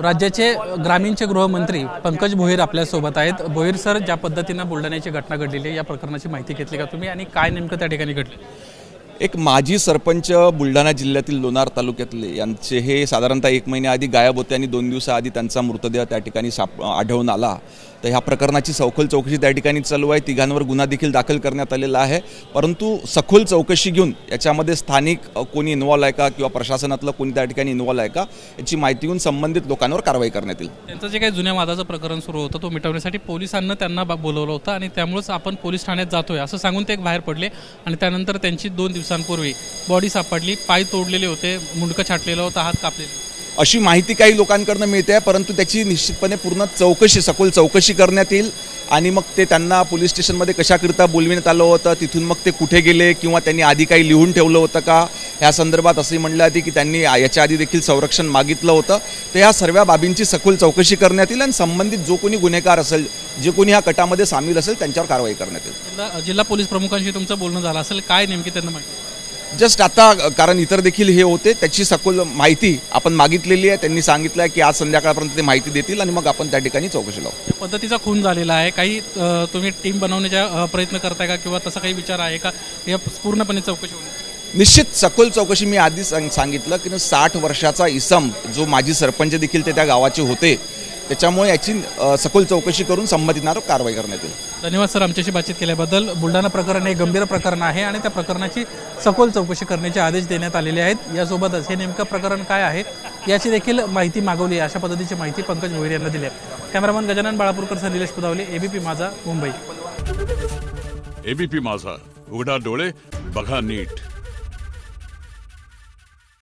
राज्याचे ग्रामीणचे गृहमंत्री पंकज भोईर आपल्यासोबत आहेत। भोईर सर, ज्या पद्धतीने बुलढाण्याची घटना घडलेली आहे या प्रकरणाची माहिती घेतली का तुम्ही आणि काय नेमकं त्या ठिकाणी घडलं? एक माजी सरपंच बुलढाणा जिल्ह्यातील लोणार तालुक्यातले यांचे हे साधारणतः 1 महिन्याआधी गायब होते आणि 2 दिवसाआधी त्यांचा मृतदेह त्या ठिकाणी आढळून आला। तर ह्या प्रकरणाची सखोल चौकशी त्या ठिकाणी चालू आहे। तिघांवर गुन्हा देखील दाखल करण्यात आलेला आहे, परंतु सखोल चौकशी घेऊन याच्यामध्ये स्थानिक कोणी इन्व्हॉल्व आहे का किंवा प्रशासनातलं कोणी त्या ठिकाणी इन्व्हॉल्व आहे का याची माहिती घेऊन संबंधित लोकांवर कारवाई करण्यात येईल। त्यांचं जे काही जुन्या वादाचं प्रकरण सुरू होतं तो मिटवण्यासाठी पोलिसांना त्यांना बोलवलं होतं आणि त्यामुळेच आपण पोलीस ठाण्यात जातोय असं सांगून ते बाहेर पडले आणि त्यानंतर त्यांची 2 दिवसांपूर्वी बॉडी सापडली। पाय तोडलेले होते, मुंडकं छाटलेलं होतं, हात कापलेले अशी माहिती काही लोकांकडून मिळते आहे, परंतु त्याची निश्चितपणे पूर्ण चौकशी सखोल चौकशी करण्यात येईल आणि मग ते त्यांना पोलीस स्टेशनमध्ये कशाकरिता बोलविण्यात आलं होतं, तिथून मग ते कुठे गेले किंवा त्यांनी आधी काही लिहून ठेवलं होतं का ह्या संदर्भात असे म्हणलं आहे की त्यांनी याच्या आधी देखील संरक्षण मागितलं होतं। तर ह्या सर्व बाबींची सखोल चौकशी करण्यात येईल आणि संबंधित जो कोणी गुन्हेगार असेल, जे कोणी ह्या कटामध्ये सामील असेल त्यांच्यावर कारवाई करण्यात येईल। जिल्हा पोलीस प्रमुखांशी तुमचं बोलणं झालं असेल, काय नेमकी त्यांना माहिती? जस्ट आता, कारण इतर देखील हे होते, त्याची सखोल माहिती आपण मागितलेली आहे। त्यांनी सांगितलं आहे की आज संध्याकाळपर्यंत ते माहिती देतील आणि मग आपण त्या ठिकाणी चौकशी लावू। या पद्धतीचा खून झालेला आहे, काही तुम्ही टीम बनवण्याचा प्रयत्न करताय का किंवा तसा काही विचार आहे का या पूर्णपणे चौकशी होईल? निश्चित सखोल चौकशी मी आधीच सांगितलं की 60 वर्षाचा इसम जो माजी सरपंच देखील ते त्या गावाचे होते, त्याच्यामुळे याची सखोल चौकशी करून संबंधितांवर कारवाई करण्यात येईल। धन्यवाद सर, आमच्याशी बातचीत केल्याबद्दल। बुलढाणा प्रकरण हे गंभीर प्रकरण आहे आणि त्या प्रकरणाची सखोल चौकशी करण्याचे आदेश देण्यात आलेले आहेत। यासोबतच हे नेमकं प्रकरण काय आहे याची देखील माहिती मागवली आहे, अशा पद्धतीची माहिती पंकज भोईर यांना दिली आहे। Cameraman Gajanan Balapurkar sir, Nilesh Pudavale, ABP Majha, Mumbai. ABP माझा, उघडा डोळे बघा नीट।